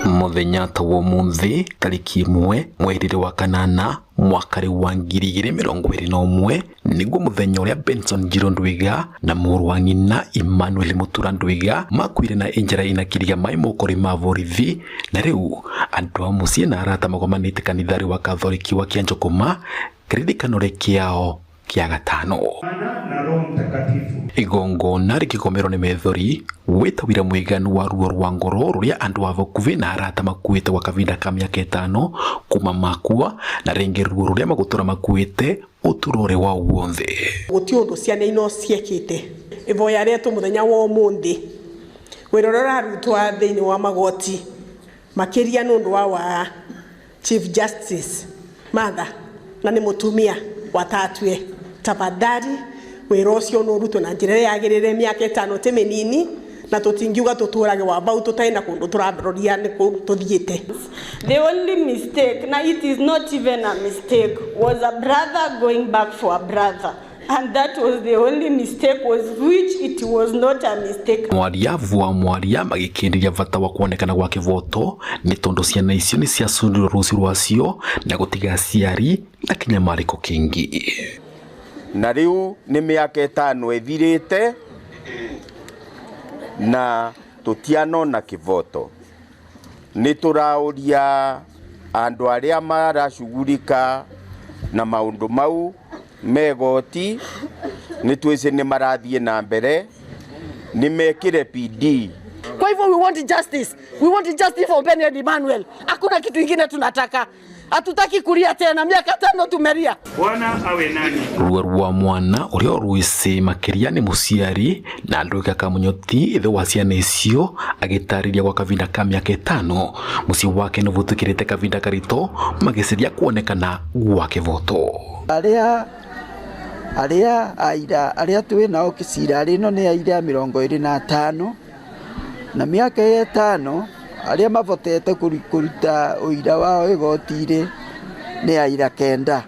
Muthenya ta wo munthi tariki 1 mweri wa kanana mwaka wa 2021 niguo muthenya uria Benson Njiro Ndwiga na mũrũ wa nyina Emmanuel Mutura Ndwiga makwire na injira ina kiriga mai mokori ma borithi. Na riu andu a mucii na arata magomanite kanithari wa Katholiki wa Kianjokoma kiririkano kiao kia gatano na Roho Mtakatifu. Igongona rikikomero ni methori witawira mwiganu wa ruo rwa ngoro ruria andu avokuvi na arata makuite wa kavinda ka miaka 5 kuma makua na ringi ruo ruria magutura makuite uturore wa uonthe guti undu ciana ino ciekite ivoya retu muthenya wa umuthi wirorora rutwa thiini wa magoti makiria nundu wa Chief Justice Martha na ni mutumia watatwe tafadhali werocio no ruto na njira yagirire miaka 5 temenini na tutingiuga tuturage wa bau tutaina kundu turabiroria ni tuthiite. The only mistake, na it is not even a mistake, was a brother going back for a brother, and that was the only mistake, was which it was not a mistake. Mwaria vua mwaria magikindiria vata wa kuonekana gwa kivoto ni tondu ciana icio ni cia sundiro ruci rwacio na gutiga ciari na kinyamariko kingi. Na riu ni miaka 5 ithirite na tutiano na kivoto. Ni turauria andu aria marashugurika na maundu mau megoti ni twese ni marathie na mbere ni mekire PD. Kwa hivyo we want justice. We want justice for Benedict Emmanuel. Hakuna kitu kingine tunataka. Hatutaki kulia tena, miaka 5 tumeria. Bwana awe nani. Ruo rwa mwana urio ruisi makiria ni muciari na Ndwiga Kamunyoti ithe wa ciana icio agitariria gwa kavinda ka miaka 5 muci wake ni vutukirite kavinda karito magiciria kuonekana gwa kivoto. Aria twi nao kicira rino ni aira 25 na miaka 5 aria mavotete kuruta uira wao igotire ni aira 9.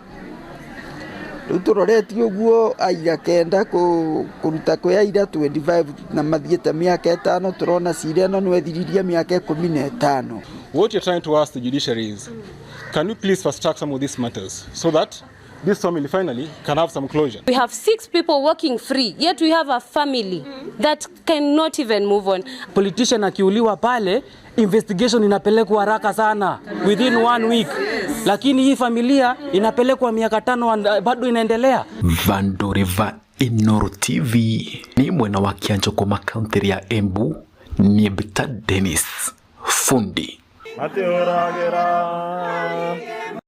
Riu turoreti uguo aira 9 kuruta kwi aira 25 na mathiete miaka 5 turona cira no nwethiriria miaka 15. What you're trying to ask the judiciary is, can you please fast track some of these matters so that this family finally can have some closure? We have 6 people working free, yet we have a family that cannot even move on. Politician akiuliwa pale, investigation inapelekwa haraka sana, within 1 week. Lakini hii familia inapelekwa miaka 5 bado inaendelea. Vandoriva Inooro TV ni mwena wa Kianjokoma county ya Embu ni Bita Dennis Fundi. Mateoragera